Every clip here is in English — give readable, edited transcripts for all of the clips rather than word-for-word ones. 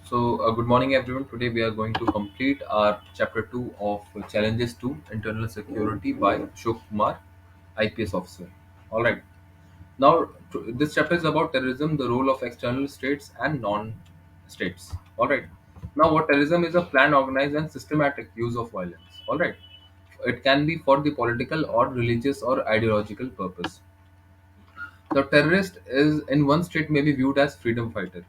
Good morning, everyone. Today, we are going to complete our chapter 2 of Challenges to Internal Security by Ashok Kumar, IPS officer. All right. Now, this chapter is about terrorism, the role of external states and non states. All right. Now, what terrorism is a planned, organized, and systematic use of violence. All right. It can be for the political or religious or ideological purpose. The terrorist is in one state may be viewed as freedom fighter,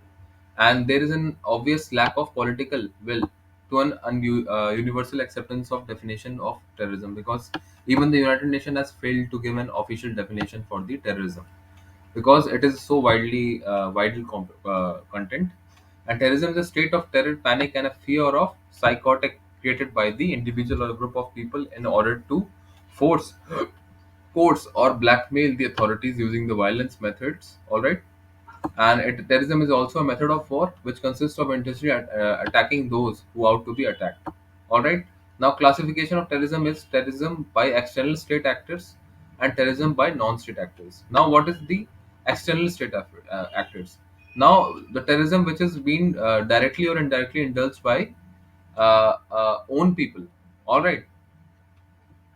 and there is an obvious lack of political will to an universal acceptance of definition of terrorism because even the United Nations has failed to give an official definition for the terrorism because it is so widely content. And terrorism is a state of terror, panic, and a fear of psychotic created by the individual or group of people in order to force courts or blackmail the authorities using the violence methods. All right. And terrorism is also a method of war which consists of intentionally attacking those who are out to be attacked. All right. Now, classification of terrorism is terrorism by external state actors and terrorism by non-state actors. Now, what is the external state actors? Now, the terrorism which is being directly or indirectly indulged by own people. All right,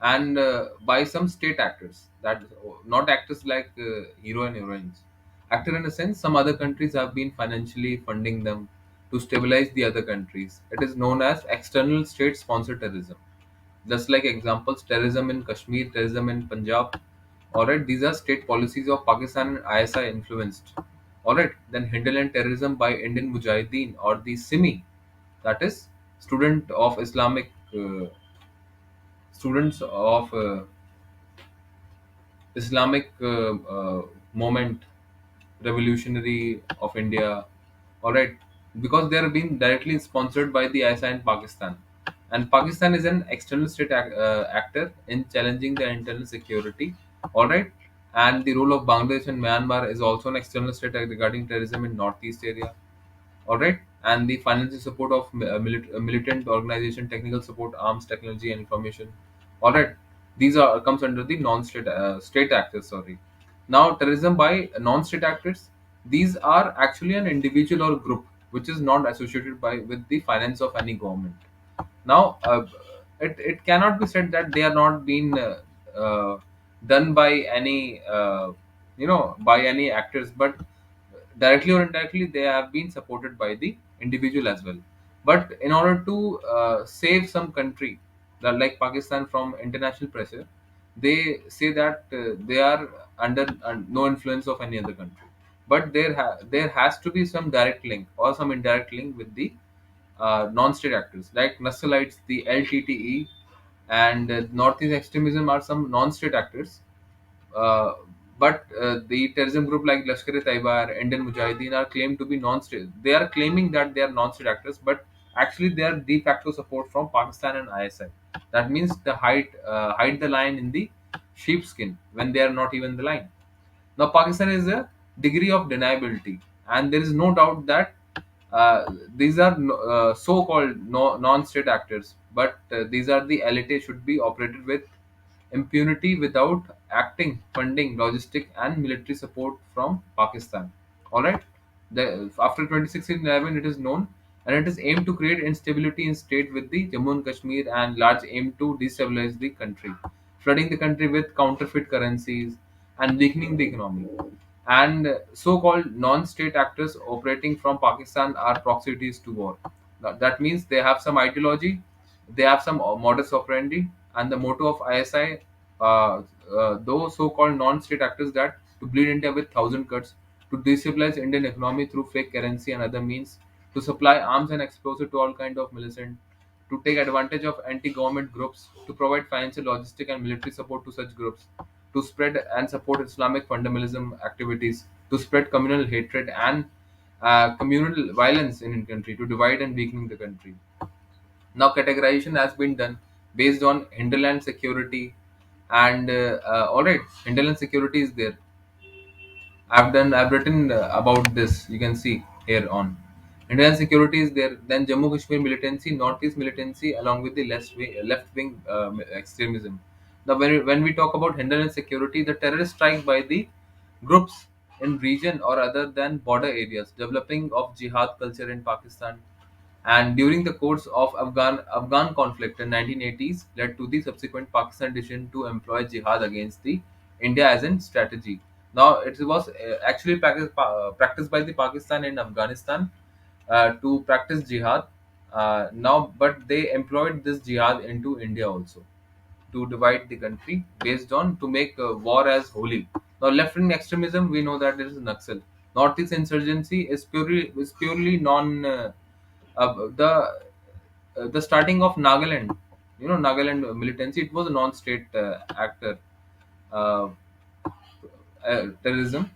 and by some state actors, that not actors like hero and heroines. Actor in a sense, some other countries have been financially funding them to stabilize the other countries. It is known as external state sponsored terrorism. Just like examples, terrorism in Kashmir, terrorism in Punjab. All right, these are state policies of Pakistan and ISI influenced. All right, then hinterland terrorism by Indian Mujahideen or the Simi, that is student of Islamic students of Islamic moment, revolutionary of India. All right, because they are being directly sponsored by the ISI in Pakistan, and Pakistan is an external state actor in challenging the internal security. All right, and the role of Bangladesh and Myanmar is also an external state regarding terrorism in Northeast area. All right, and the financial support of militant organization, technical support, arms, technology, and information. All right, these are comes under the non-state state actors. Sorry. Now, terrorism by non-state actors. These are actually an individual or group which is not associated by with the finance of any government. Now, it cannot be said that they are not being done by any by any actors, but directly or indirectly they have been supported by the individual as well. But in order to save some country like Pakistan from international pressure, they say that they are under no influence of any other country, but there has to be some direct link or some indirect link with the non-state actors like Naxalites, the LTTE, and Northeast extremism are some non-state actors. Uh, but the terrorism group like Lashkar-e-Taiba or Indian Mujahideen are claimed to be non-state. They are claiming that they are non-state actors, but actually they are de facto support from Pakistan and ISI. That means the hide the lion in the sheepskin when they are not even the lion. Now, Pakistan is a degree of deniability, and there is no doubt that these are so-called non-state actors, but these are the elite should be operated with impunity without acting, funding, logistic, and military support from Pakistan. All right. After 2016-11, it is known, and it is aimed to create instability in state with the Jammu and Kashmir and large aim to destabilize the country, flooding the country with counterfeit currencies and weakening the economy. And so-called non-state actors operating from Pakistan are proxies to war. That means they have some ideology, they have some modus operandi, and the motto of ISI, those so-called non-state actors, that to bleed India with thousand cuts, to destabilize Indian economy through fake currency and other means, to supply arms and explosive to all kind of militant, to take advantage of anti-government groups, to provide financial, logistic, and military support to such groups, to spread and support Islamic fundamentalism activities, to spread communal hatred and communal violence in the country, to divide and weakening the country. Now, categorization has been done based on hinterland security, and all right, hinterland security is there. I've written about this. You can see here on hinterland security is there. Then Jammu Kashmir militancy, Northeast militancy, along with the left wing extremism. Now, when we talk about hinterland security, the terrorist strike by the groups in region or other than border areas, developing of jihad culture in Pakistan, and during the course of Afghan conflict in 1980s led to the subsequent Pakistan decision to employ jihad against the India as a strategy. Now it was actually practiced by the Pakistan in Afghanistan to practice jihad. Now, but they employed this jihad into India also to divide the country based on to make war as holy. Now, left-wing extremism, we know that it is Naxal. Northeast insurgency is purely non the starting of Nagaland. You know, Nagaland militancy. It was a non-state actor uh, terrorism.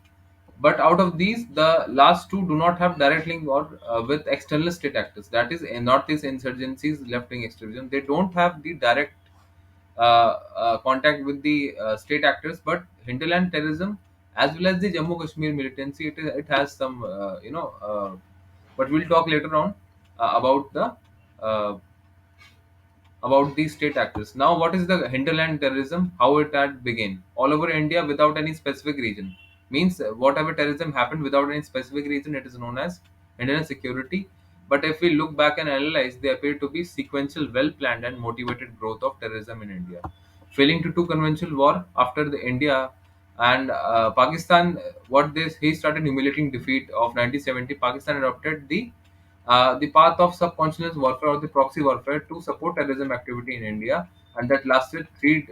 But out of these, the last two do not have direct link or with external state actors. That is, Northeast insurgencies, left-wing extremism. They don't have the direct contact with the state actors, but hinterland terrorism as well as the Jammu Kashmir militancy, it has some but we'll talk later on uh, about these state actors. Now, what is the hinterland terrorism? How it had began all over India without any specific region. Means whatever terrorism happened without any specific reason, it is known as hinterland security. But if we look back and analyze, they appear to be sequential, well-planned, and motivated growth of terrorism in India. Failing to do conventional war after the India and Pakistan, what this he started humiliating defeat of 1970. Pakistan adopted the path of subconscious warfare or the proxy warfare to support terrorism activity in India, and that lasted three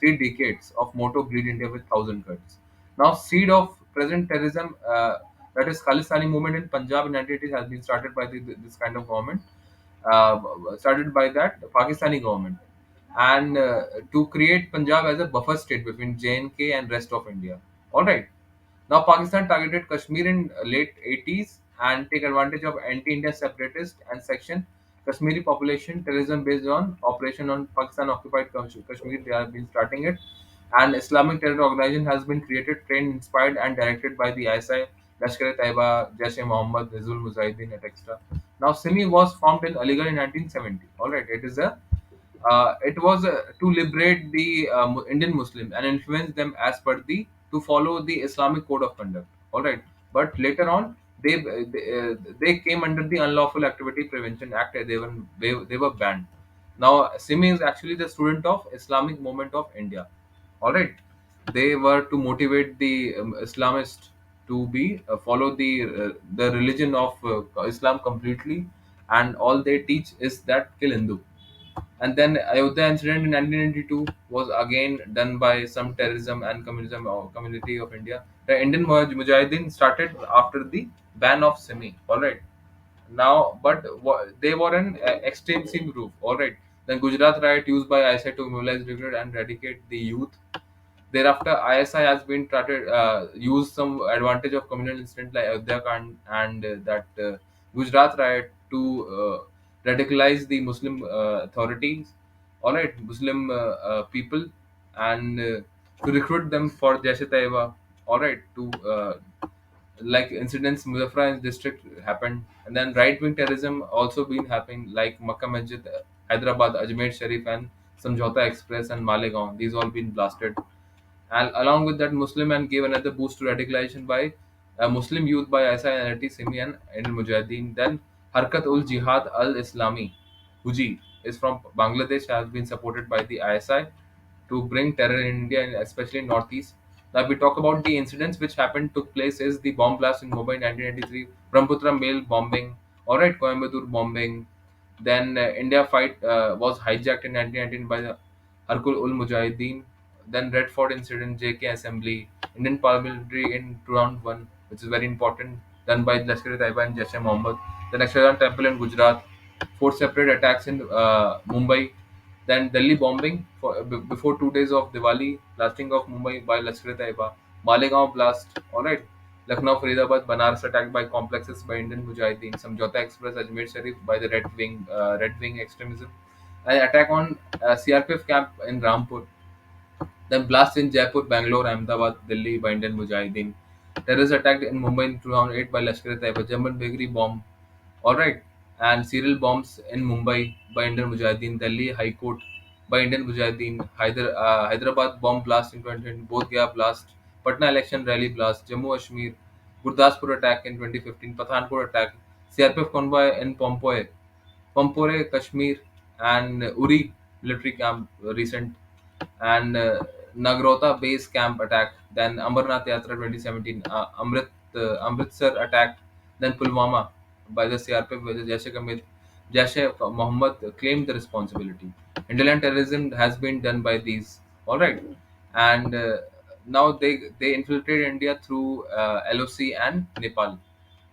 decades of motto "Bleed India with thousand cuts." Now, seed of present terrorism, that is Khalistani movement in Punjab in 1980s, has been started by this kind of government, started by that Pakistani government, and to create Punjab as a buffer state between J&K and rest of India. All right. Now, Pakistan targeted Kashmir in late 80s and take advantage of anti-India separatist and section Kashmiri population terrorism based on operation on Pakistan occupied Kashmir. They have been starting it, and Islamic terror organization has been created, trained, inspired, and directed by the ISI, Lashkar-e-Taiba, Jaish-e-Mohammed, Hizbul Mujahideen, etc. Now, Simi was formed in Aligarh in 1970. All right, it was to liberate the Indian Muslims and influence them as per the to follow the Islamic code of conduct. All right, but later on they came under the Unlawful Activity Prevention Act. They were banned. Now Simi is actually the student of Islamic Movement of India. All right, they were to motivate the Islamists to be follow the religion of Islam completely, and all they teach is that kill Hindu. And then Ayodhya incident in 1992 was again done by some terrorism and communism or community of India. The Indian Mujahideen started after the ban of Simi. All right. Now, but they were an extreme sim group. All right. Then Gujarat riot used by ISI to mobilize, recruit, and eradicate the youth. Thereafter, ISI has been started use some advantage of communal incident like Ayodhya Kand and that Gujarat riot to radicalize the Muslim authorities, all right, Muslim people, and to recruit them for Jaish-e-Taiba, all right, to like incidents Muzaffarganj district happened, and then right wing terrorism also been happening like Makkah Masjid, Hyderabad, Ajmer Sharif, and Samjhauta Express and Malegaon. These all been blasted. And along with that, Muslim and gave another boost to radicalization by Muslim youth by ISI, Simi, and Indian Mujahideen. Then Harkat ul Jihad al Islami, Huji, is from Bangladesh, has been supported by the ISI to bring terror in India, and especially in Northeast. Now, if we talk about the incidents which happened, took place is the bomb blast in Mumbai in 1993, Brahmaputra mail bombing, alright, Coimbatore bombing. Then India fight was hijacked in 1919 by the Harkul ul Mujahideen. Then Red Fort incident, JK Assembly, Indian paramilitary in 2001, which is very important, done by Lashkar-e-Taiba and Jaish-e-Mohammed. Then Akshardham Temple in Gujarat, four separate attacks in Mumbai, then Delhi bombing before 2 days of Diwali, blasting of Mumbai by Lashkar-e-Taiba, Malegaon blast, alright, Lucknow, Faridabad, Banaras attacked by complexes by Indian Mujahideen, Samjhauta Express, Ajmer Sharif by the red wing extremism, an attack on CRPF camp in Rampur, then blast in Jaipur, Bangalore, Ahmedabad, Delhi by Indian Mujahideen, terrorist attack in Mumbai in 2008 by Lashkar-e-Taiba, German bakery bomb, all right, and serial bombs in Mumbai by Indian Mujahideen, Delhi High Court by Indian Mujahideen, Hyderabad bomb blast in 2020, Bodh Gaya blast, Patna election rally blast, Jammu Kashmir, Gurdaspur attack in 2015, Pathankot attack, CRPF convoy in Pompoy, Pampore, Kashmir, and Uri military camp recent, and Nagrota base camp attack, then Amarnath Yatra 2017, Amritsar attack, then Pulwama by the CRPF with Jaish Mohammed claimed the responsibility. Indolent terrorism has been done by these, all right, and now they infiltrated India through LOC and Nepal.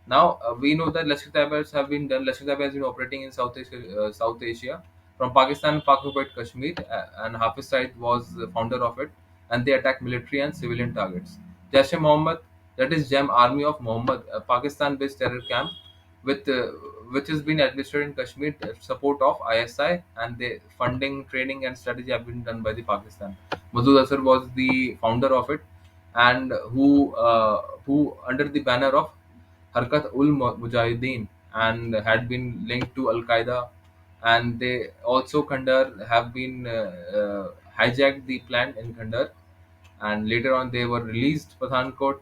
Now we know that Lashkar-e-Taibas have been done. Lashkar-e-Taiba has been operating in South Asia from Pakistan, occupied Kashmir, and Hafiz Saeed was the founder of it, and they attack military and civilian targets. Jaish-e-Mohammed, that is Jam Army of Mohammed, a Pakistan-based terror camp, with which has been administered in Kashmir, support of ISI, and the funding, training, and strategy have been done by the Pakistan. Masood Asar was the founder of it, and who under the banner of Harkat ul Mujahideen and had been linked to Al Qaeda, and they also Kandar have been hijacked the plant in Kandar, and later on they were released Pathankot.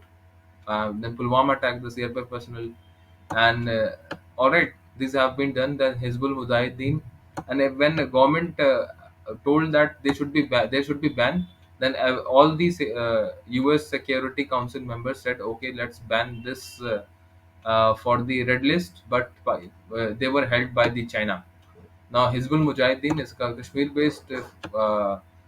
Then Pulwama attacked the CRPF personnel, and all right, these have been done. Then Hizbul Mujahideen, and when the government told that they should be banned, then all these U.S. Security Council members said, okay, let's ban this for the red list, but they were held by the China. Now, Hizbul Mujahideen is a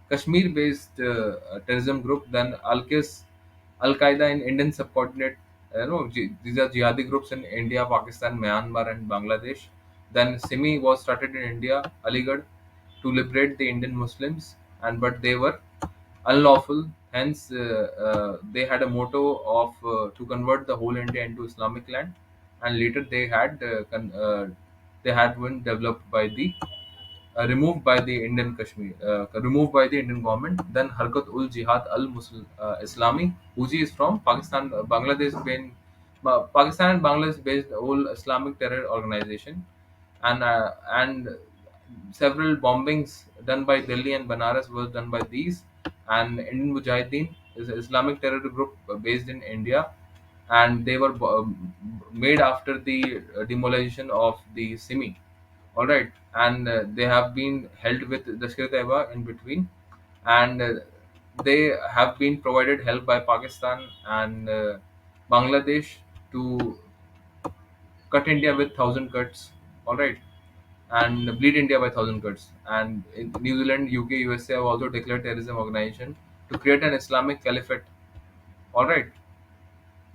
Kashmir-based terrorism group. Then Al Qaeda in Indian subcontinent. These are jihadi groups in India, Pakistan, Myanmar, and Bangladesh. Then Simi was started in India, Aligarh, to liberate the Indian Muslims, and but they were unlawful. Hence, they had a motto of to convert the whole India into Islamic land, and later they had been developed by the removed by the Indian Kashmir, removed by the Indian government. Then Harkat ul Jihad al Islami, which is from Pakistan, Pakistan and Bangladesh based whole Islamic terror organization, and several bombings done by Delhi and Banaras was done by these. And Indian Mujahideen is an Islamic terror group based in India, and they were made after the demolition of the Simi. All right, and they have been held with the Taiba in between, and they have been provided help by Pakistan and Bangladesh to cut India with thousand cuts. All right, and bleed India by thousand cuts. And in New Zealand, UK, USA have also declared terrorism organization to create an Islamic caliphate. All right,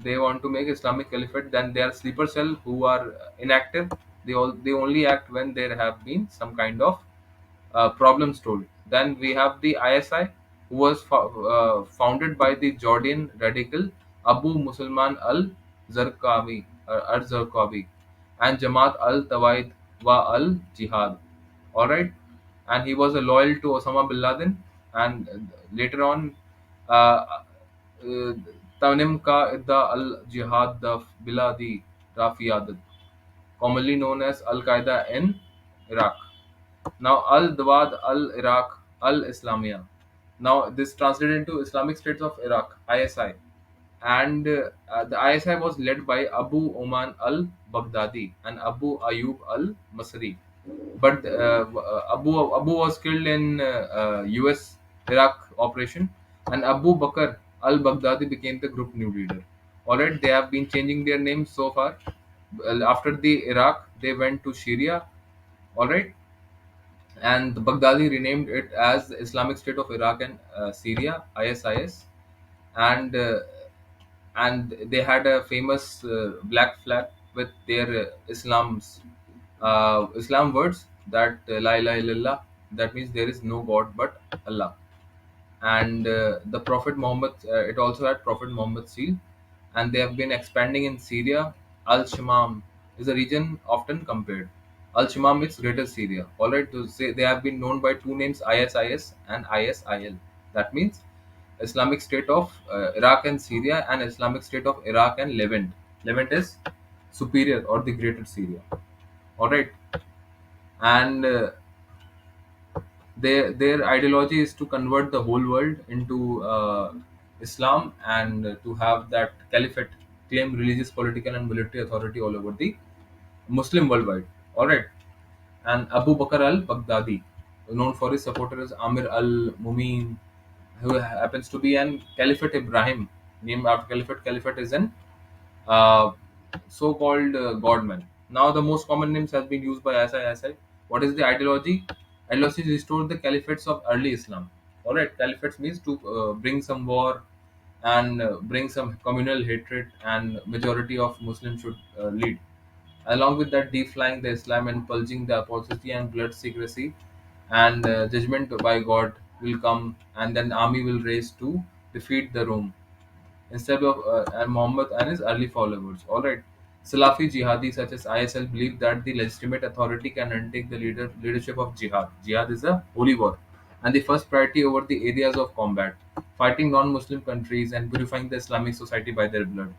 they want to make Islamic caliphate. Then they are sleeper cell who are inactive. They only act when there have been some kind of problems told. Then we have the ISI, who was founded by the Jordan radical Abu Musulman al-Zarqawi and Jamaat al-Tawaid wa al-Jihad. All right, and he was loyal to Osama bin Laden, and later on, uh, Tanim ka idda al-Jihad da biladi Rafiyadat, commonly known as Al Qaeda in Iraq. Now, Al Dawad Al Iraq Al Islamia. Now, this translated into Islamic States of Iraq, ISI. And the ISI was led by Abu Oman Al Baghdadi and Abu Ayub Al Masri. But Abu was killed in US Iraq operation, and Abu Bakr Al Baghdadi became the group new leader. Alright, they have been changing their names so far. Well, after the Iraq, they went to Syria. Alright, and the Baghdadi renamed it as the Islamic State of Iraq and Syria (ISIS), and they had a famous black flag with their Islam words that La ilaha illallah, that means there is no God but Allah. And the Prophet Muhammad, it also had Prophet Muhammad seal, and they have been expanding in Syria. Al Shamam is a region often compared. Al Shamam is Greater Syria. Alright, to say they have been known by two names, ISIS and ISIL. That means Islamic State of Iraq and Syria, and Islamic State of Iraq and Levant. Levant is superior or the Greater Syria. Alright, and their ideology is to convert the whole world into Islam, and to have that caliphate, claim religious, political, and military authority all over the Muslim worldwide. All right, and Abu Bakr al-Baghdadi, known for his supporters Amir al-Mumin, who happens to be an Caliphate Ibrahim, named after Caliphate. Caliphate is an uh, so-called godman. Now, the most common names has been used by ISI. What is the ideology? Ideology restored the caliphates of early Islam. All right, caliphates means to bring some war and bring some communal hatred, and majority of Muslims should lead. Along with that, deflying the Islam and purging the apostasy and blood secrecy, and judgment by God will come, and then army will raise to defeat the Rome instead of and Muhammad and his early followers. All right, Salafi jihadi such as ISL believe that the legitimate authority can undertake the leadership of jihad. Jihad is a holy war, and the first priority over the areas of combat, fighting non-Muslim countries and purifying the Islamic society by their blood.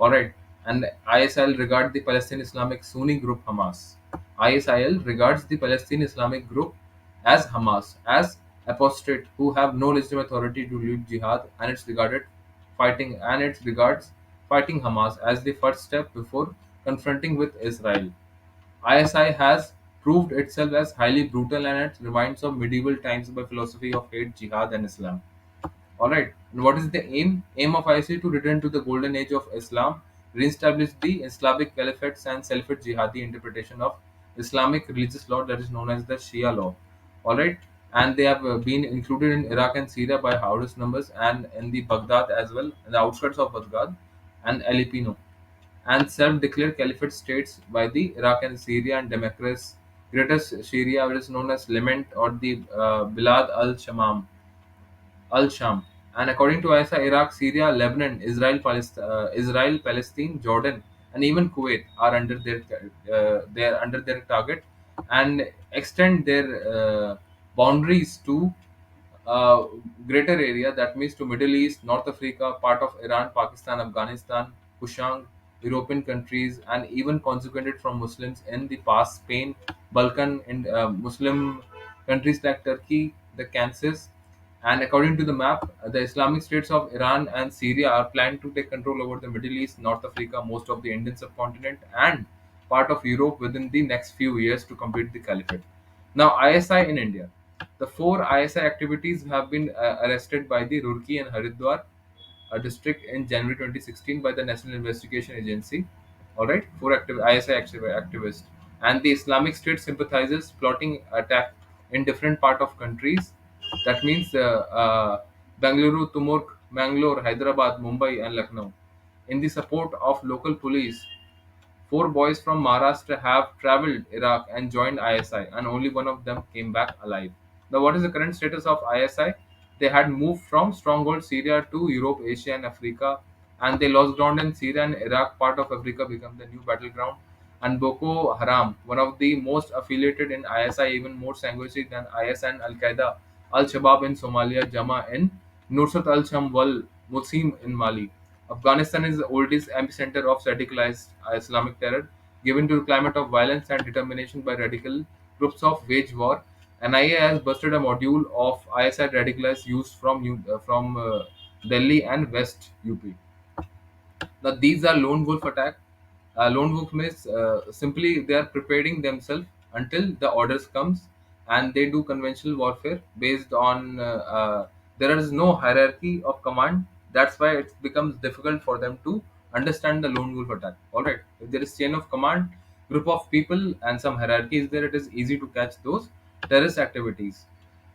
All right, and ISIL regard the Palestine Islamic Sunni group Hamas. ISIL regards the Palestine Islamic group as Hamas, as apostate who have no legitimate authority to lead jihad, and it regards fighting Hamas as the first step before confronting with Israel. ISI has proved itself as highly brutal, and it reminds of medieval times by philosophy of hate, jihad, and Islam. All right. And what is the aim? Aim of ISI to return to the golden age of Islam, re-establish the Islamic caliphates and Salafist jihadi interpretation of Islamic religious law that is known as the Shia law. All right. And they have been included in Iraq and Syria by hardest numbers, and in the Baghdad as well, in the outskirts of Baghdad and Aleppo, and self-declared caliphate states by the Iraq and Syria and Damascus, Greater Syria, which is known as Levant, or the Bilad al-Shamam al-Sham. And according to ISA, Iraq, Syria, Lebanon, Israel, Palestine, Jordan, and even Kuwait are under their target, and extend their boundaries to uh, greater area, that means to Middle East, North Africa, part of Iran, Pakistan, Afghanistan, Kushang, European countries, and even consequented from Muslims in the past, Spain, Balkan, and Muslim countries like Turkey, the Kansas. And according to the map, the Islamic states of Iran and Syria are planned to take control over the Middle East, North Africa, most of the Indian subcontinent, and part of Europe within the next few years to complete the caliphate. Now, ISI in India. The four ISI activities have been arrested by the Roorkee and Haridwar district in January 2016 by the National Investigation Agency. All right, four ISI activists and the Islamic State sympathizers plotting attack in different part of countries. That means Bangalore, Tumurk, Mangalore, Hyderabad, Mumbai, and Lucknow. In the support of local police, four boys from Maharashtra have traveled Iraq and joined ISI, and only one of them came back alive. Now, what is the current status of ISI? They had moved from stronghold Syria to Europe, Asia, and Africa, and they lost ground in Syria and Iraq. Part of Africa became the new battleground. And Boko Haram, one of the most affiliated in ISI, even more sanguinary than IS and Al Qaeda, Al Shabaab in Somalia, Jama in Nusrat al Shamwal, Musim in Mali. Afghanistan is the oldest epicenter of radicalized Islamic terror, given to the climate of violence and determination by radical groups of wage war. NIA has busted a module of ISI radicalized used from Delhi and West UP. Now these are lone wolf attack. Lone wolf means simply they are preparing themselves until the orders comes, and they do conventional warfare based on there is no hierarchy of command. That's why it becomes difficult for them to understand the lone wolf attack. All right, if there is chain of command, group of people, and some hierarchy is there, it is easy to catch those terrorist activities.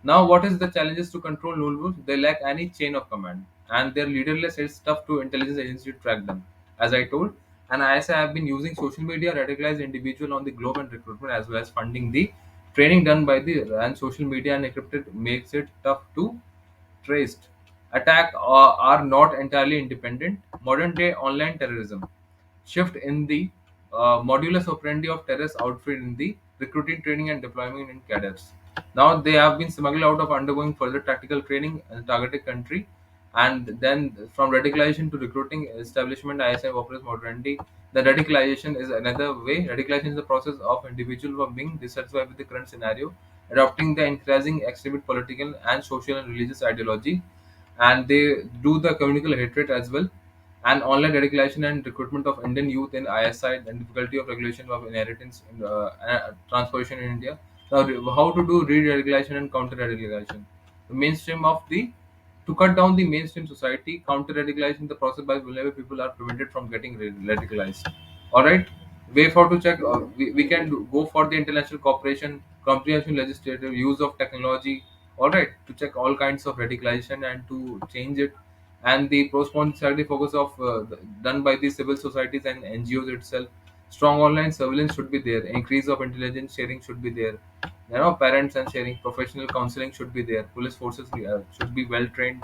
Now, what is the challenges to control lone wolves? They lack any chain of command, and their leaderless. It's tough to intelligence agencies to track them. As I told, and ISI have been using social media, radicalized individual on the globe and recruitment, as well as funding the training done by the and social media and encrypted makes it tough to traced. Attack are not entirely independent. Modern day online terrorism shift in the modulus operandi of terrorist outfit in the recruiting, training, and deployment in cadets. Now they have been smuggled out of undergoing further tactical training in a targeted country, and then from radicalization to recruiting establishment, ISI operates modernity. The radicalization is another way. Radicalization is the process of individual who are being dissatisfied with the current scenario, adopting the increasing extremist political and social and religious ideology, and they do the communal hatred as well. and online radicalization and recruitment of Indian youth in ISI, and difficulty of regulation of inheritance in transposition in India. Now, how to do re-radicalization and counter-radicalization? The mainstream of the to cut down the mainstream society, counter-radicalization the process by whenever people are prevented from getting radicalized. All right, way for to check. We can go for the international cooperation, comprehensive legislative use of technology. All right, to check all kinds of radicalization and to change it, and the postponed society focus of done by the civil societies and NGOs itself. Strong online surveillance should be there. Increase of intelligence sharing should be there. Parents and sharing, professional counseling should be there. Police forces should be well trained.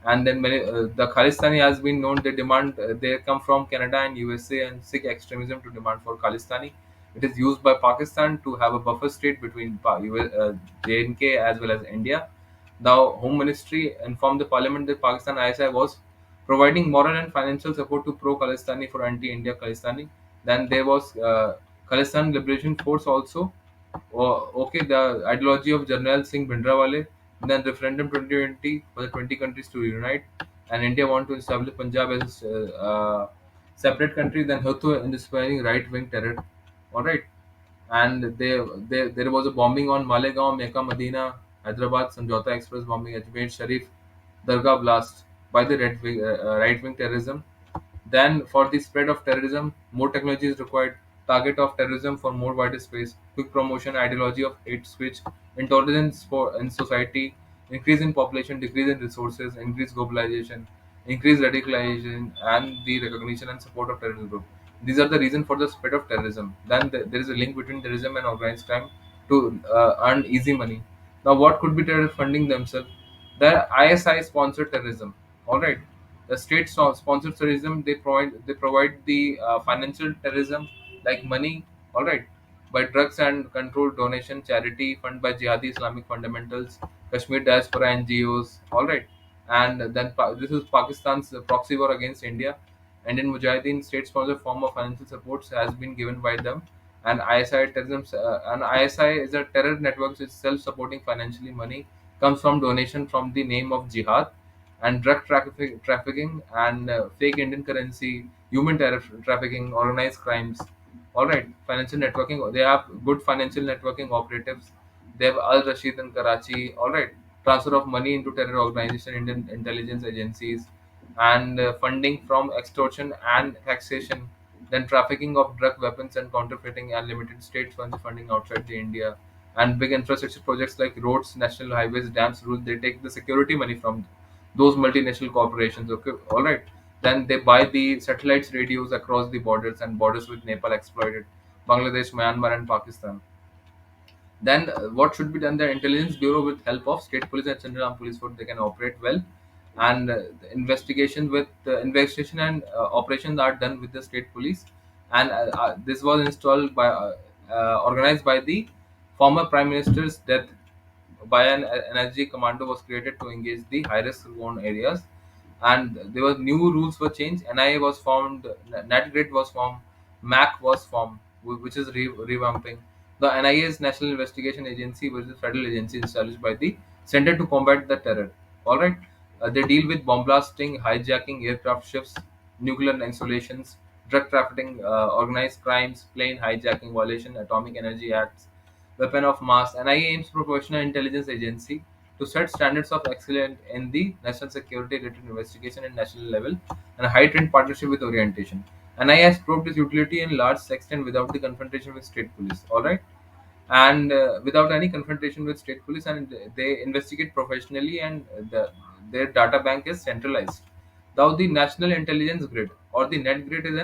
And then the Khalistani has been known. They demand. They come from Canada and USA and Sikh extremism to demand for Khalistani. It is used by Pakistan to have a buffer state between JNK as well as India. The Home Ministry informed the Parliament that Pakistan ISI was providing moral and financial support to pro-Khalistani for anti-India Khalistani. Then there was Khalistan Liberation Force also. Okay, the ideology of General Singh Bhindranwale. Then referendum 2020 for the 20 countries to unite, and India want to establish Punjab as a separate country. Then Houthi inspiring right-wing terror. All right, and there was a bombing on Malegaon, Mecca, Medina, Hyderabad, Samjhauta Express bombing, Ajmer Sharif, Dargah blast by the right wing terrorism. Then, for the spread of terrorism, more technology is required. Target of terrorism for more wider space. Quick promotion, ideology of hate speech, intolerance for in society, increase in population, decrease in resources, increase globalization, increase radicalization, and the recognition and support of terrorism group. These are the reason for the spread of terrorism. Then there is a link between terrorism and organized crime to earn easy money. Now, what could be terror funding themselves? The ISI sponsored terrorism. All right, the state sponsors terrorism. They provide the financial terrorism like money. All right, by drugs and control donation, charity fund by jihadi Islamic fundamentals, Kashmir diaspora NGOs. All right, and then this is Pakistan's proxy war against India. And in Mujahideen, state sponsored form of financial supports has been given by them. And ISI terrorism, and ISI is a terror network which is self-supporting financially. Money comes from donation from the name of jihad, and drug trafficking and fake Indian currency, human trafficking, organized crimes. All right, financial networking. They have good financial networking operatives. They have Al Rashid in Karachi. All right, transfer of money into terror organization, Indian intelligence agencies, and funding from extortion and taxation. Then trafficking of drug weapons and counterfeiting, and limited state funds funding outside the India, and big infrastructure projects like roads, national highways, dams, roads. They take the security money from those multinational corporations. Okay, all right. Then they buy the satellites radios across the borders, and borders with Nepal exploited, Bangladesh, Myanmar, and Pakistan. Then what should be done? The intelligence bureau, with help of state police and central armed police force, they can operate well, and the investigation and operations are done with the state police. And this was installed by organized by the former prime minister's death, by an energy commando was created to engage the high risk zone areas. And there were new rules were changed. NIA was formed, NatGrid was formed, MAC was formed, which is revamping. The NIA is National Investigation Agency, which is a federal agency established by the Center to Combat the Terror. All right, they deal with bomb blasting, hijacking, aircraft shifts, nuclear installations, drug trafficking, organized crimes, plane hijacking, violation, atomic energy acts, weapon of mass. NIA aims professional intelligence agency to set standards of excellence in the national security related investigation at national level, and a high-trained partnership with orientation. NIA has proved its utility in large extent without the confrontation with state police. All right, and without any confrontation with state police, and they investigate professionally, and their data bank is centralized. Now the national intelligence grid, or the net grid, is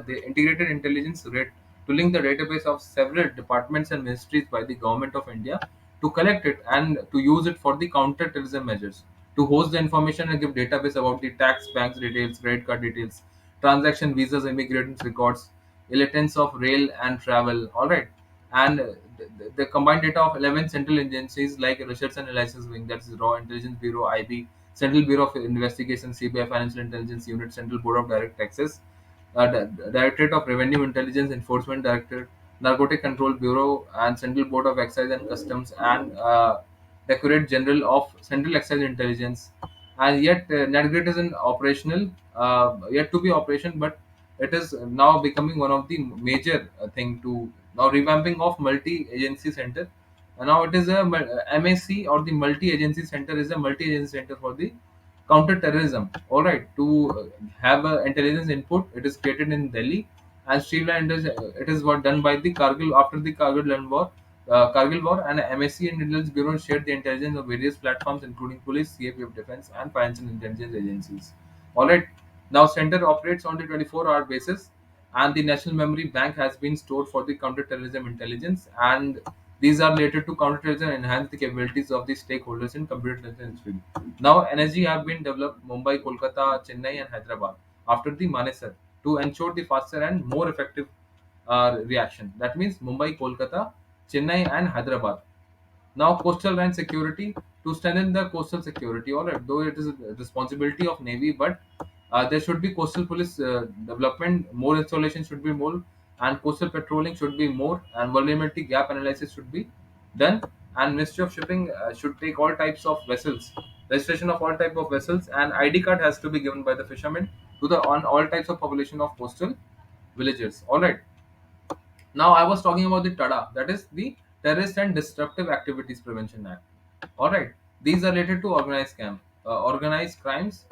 the integrated intelligence grid to link the database of several departments and ministries by the government of India, to collect it and to use it for the counter-terrorism measures, to host the information and give database about the tax, banks details, credit card details, transaction, visas, immigrants records, illetance of rail and travel. All right, and the combined data of 11 central agencies like Research and Analysis Wing, that is Raw Intelligence Bureau (IB), Central Bureau of Investigation (CBI), Financial Intelligence Unit, Central Board of Direct Taxes, Directorate of Revenue Intelligence Enforcement Director, Narcotic Control Bureau, and Central Board of Excise and Customs, and Directorate General of Central Excise Intelligence, and yet NetGrid is an operational, yet to be operation, but it is now becoming one of the major thing to now revamping of multi-agency center. And now it is a MAC, or the multi-agency center is a multi-agency center for the counter-terrorism. All right, to have a intelligence input, it is created in Delhi, and streamlined it is what done by the Kargil after the Kargil War, and MSC and Intelligence Bureau shared the intelligence of various platforms, including police, CAPF defense, and financial intelligence agencies. All right. Now, center operates on the 24-hour basis, and the National Memory Bank has been stored for the counterterrorism intelligence, and these are related to counterterrorism and enhance the capabilities of the stakeholders in computer intelligence field. Now, energy have been developed Mumbai, Kolkata, Chennai, and Hyderabad after the Manesar to ensure the faster and more effective reaction. That means Mumbai, Kolkata, Chennai, and Hyderabad. Now, coastal line security, to strengthen the coastal security. All right, though it is a responsibility of Navy, but there should be coastal police development. More installation should be more, and coastal patrolling should be more, and vulnerability gap analysis should be done. And Ministry of Shipping should take all types of vessels, registration of all type of vessels, and ID card has to be given by the fishermen to the on all types of population of coastal villagers. All right. Now I was talking about the TADA, that is the Terrorist and Disruptive Activities Prevention Act. All right, these are related to organized crimes,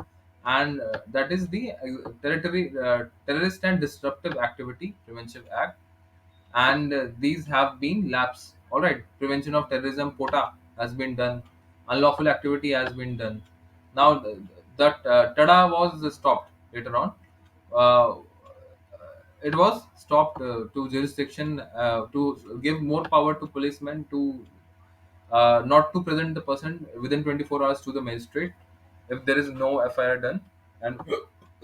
and that is the Terrorist and Disruptive Activity Prevention Act, and these have been lapsed. All right, prevention of terrorism quota has been done, unlawful activity has been done. Now that TADA was stopped later on. Uh, it was stopped to jurisdiction to give more power to policemen to not to present the person within 24 hours to the magistrate if there is no FIR done. And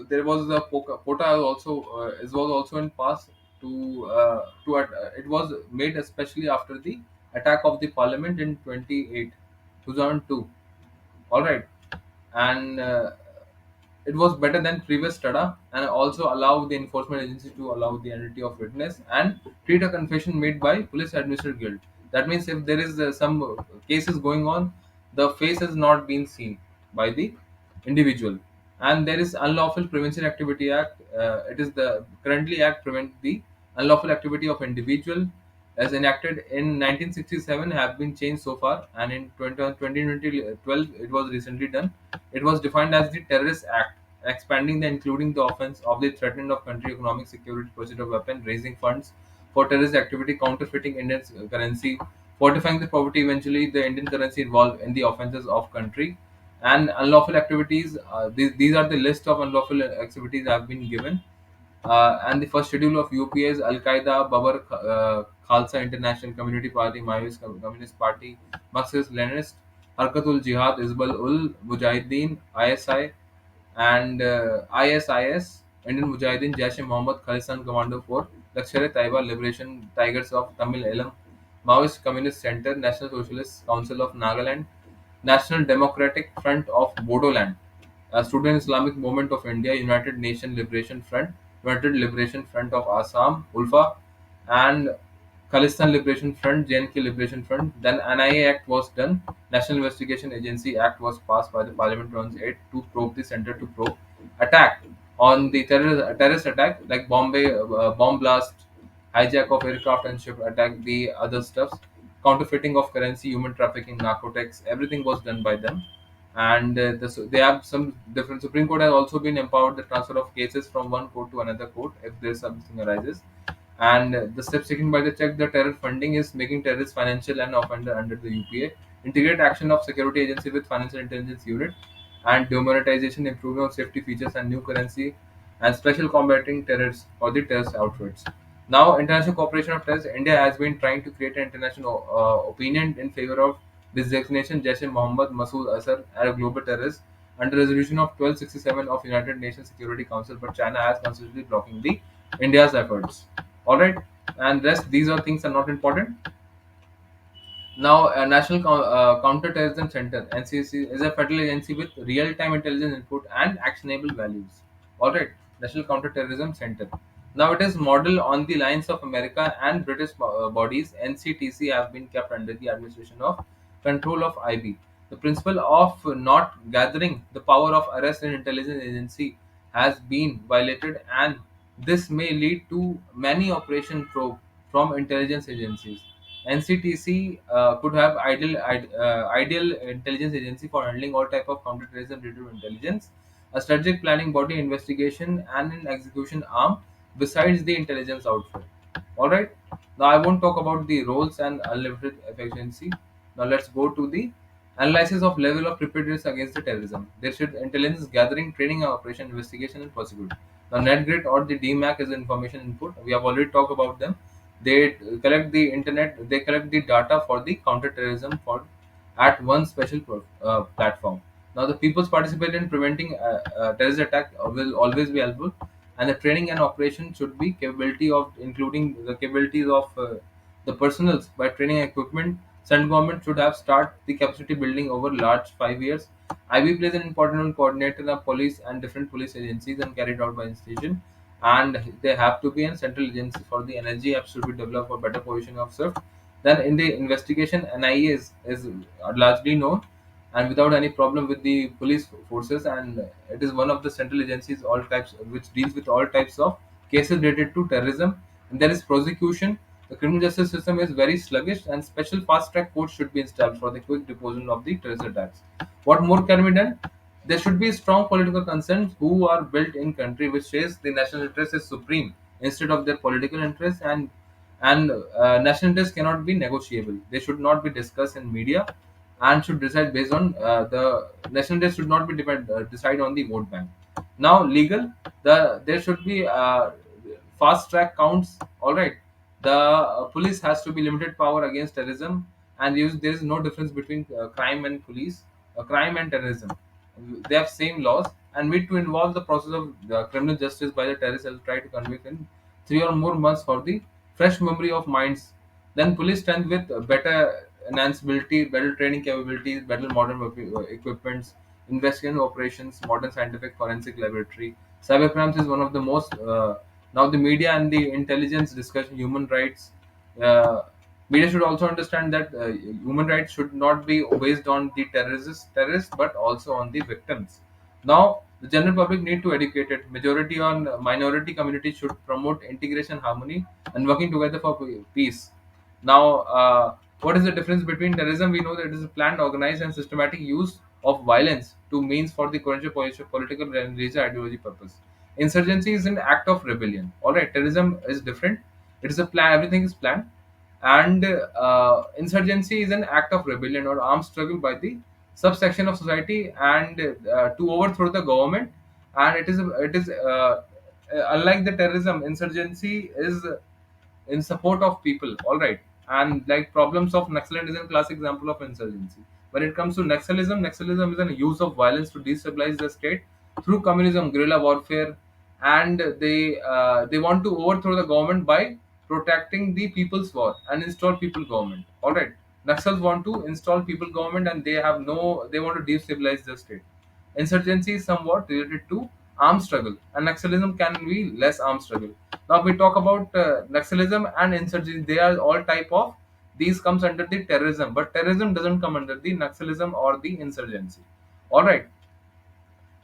there was a quota also is was also in past it was made especially after the attack of the parliament in 28 2002. All right. And it was better than previous tada, and also allow the enforcement agency to allow the identity of witness and treat a confession made by police administered guilt. That means if there is some cases going on, the face has not been seen by the individual. And there is unlawful prevention activity act. It is the currently act prevent the unlawful activity of individual, as enacted in 1967, have been changed so far, and in 2012 it was recently done. It was defined as the terrorist act, expanding the including the offense of the threatening of country economic security, pursuit of weapon, raising funds for terrorist activity, counterfeiting Indian currency, fortifying the poverty. Eventually, the Indian currency involved in the offenses of country and unlawful activities. These are the list of unlawful activities have been given. And the first schedule of UPA is Al Qaeda, Babar Khalsa International Community Party, Maoist Communist Party, Marxist Leninist, Harkatul Jihad, Isbal ul Mujahideen, ISI, and ISIS, Indian Mujahideen, Jaish e Mohammed, Khalistan Commando Corps, Lashkar-e-Taiba, Liberation Tigers of Tamil Eelam, Maoist Communist Center, National Socialist Council of Nagaland, National Democratic Front of Bodoland, Student Islamic Movement of India, United Nation Liberation Front, United Liberation Front of Assam, ULFA, and Khalistan Liberation Front, JNK Liberation Front. Then NIA Act was done. National Investigation Agency Act was passed by the Parliament 2008 to probe the center to probe attack on the terrorist attack like Bombay bomb blast, hijack of aircraft and ship attack, the other stuffs, counterfeiting of currency, human trafficking, narcotics, everything was done by them. And they have some different. Supreme Court has also been empowered the transfer of cases from one court to another court if there is something arises. And the steps taken by the check the terror funding is making terrorists financial and offender under the UPA, integrate action of security agency with financial intelligence unit, and demonetization, improvement of safety features and new currency, and special combating terrorists for the terrorist outfits. Now, international cooperation of terrorists, India has been trying to create an international opinion in favor of this designation Jaish-e-Mohammed, Masood Azhar, as a global terrorist under resolution of 1267 of United Nations Security Council, but China has consistently blocking the India's efforts. All right, and rest these are things are not important. Now, National Counterterrorism Center (NCC) is a federal agency with real-time intelligence input and actionable values. All right, National Counterterrorism Center. Now, it is modeled on the lines of America and British bodies. NCTC have been kept under the administration of control of IB. The principle of not gathering the power of arrest in intelligence agency has been violated, and this may lead to many operation probe from intelligence agencies. NCTC could have ideal intelligence agency for handling all type of counterterrorism related intelligence, a strategic planning body, investigation and an execution arm besides the intelligence outfit. All right. Now I won't talk about the roles and unlimited efficiency. Now let's go to the analysis of level of preparedness against the terrorism. There should intelligence gathering, training, operation, investigation, and prosecute. Now NetGrid or the DMAC is information input. We have already talked about them. They collect the internet. They collect the data for the counterterrorism for at one special platform. Now the people's participate in preventing terrorist attack will always be helpful, and the training and operation should be capability of including the capabilities of the personals by training equipment. Central government should have start the capacity building over large 5 years. IB plays an important role coordinator of police and different police agencies and carried out by institution, and they have to be a central agency for the energy apps should be developed for better positioning of SWIFT. Then in the investigation, NIA is largely known and without any problem with the police forces, and it is one of the central agencies all types which deals with all types of cases related to terrorism. And there is prosecution. The criminal justice system is very sluggish, and special fast track courts should be installed for the quick disposal of the terrorist attacks. What more can be done? There should be strong political concerns who are built in country which says the national interest is supreme instead of their political interest, and national interest cannot be negotiable. They should not be discussed in media and should decide based on the national interest should not be decide on the vote bank. Now legal, there should be fast track counts. All right, the police has to be limited power against terrorism, and there is no difference between crime and police, crime and terrorism. They have same laws, and need to involve the process of criminal justice by the terrorists will try to convict in 3 or more months for the fresh memory of minds. Then police strength with better enhanceability, better training capabilities, better modern equipments, investigation operations, modern scientific forensic laboratory. Cybercrimes is one of the most now the media and the intelligence discussion human rights. Uh, Media should also understand that human rights should not be based on the terrorists, but also on the victims. Now, the general public need to educate it. Majority on minority community should promote integration, harmony, and working together for peace. Now, what is the difference between terrorism? We know that it is a planned, organized, and systematic use of violence to means for the current political and religious ideology purpose. Insurgency is an act of rebellion. All right, terrorism is different. It is a plan. Everything is planned, and insurgency is an act of rebellion or armed struggle by the subsection of society and to overthrow the government. And it is unlike the terrorism, insurgency is in support of people. All right, and like problems of Naxaland is a classic example of insurgency. When it comes to Naxalism is an use of violence to destabilize the state through communism, guerrilla warfare, and they want to overthrow the government by protecting the people's war and install people government. All right, Naxals want to install people government, and they want to destabilize the state. Insurgency is somewhat related to armed struggle, and Naxalism can be less armed struggle. Now we talk about Naxalism and insurgency. They are all type of these comes under the terrorism, but terrorism doesn't come under the Naxalism or the insurgency. All right.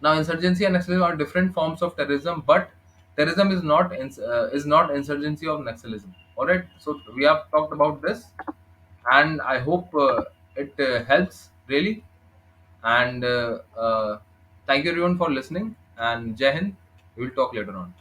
Now insurgency and Naxalism are different forms of terrorism, but terrorism is not insurgency of Naxalism. All right. So we have talked about this, and I hope it helps really. And thank you everyone for listening. And Jai Hind. We will talk later on.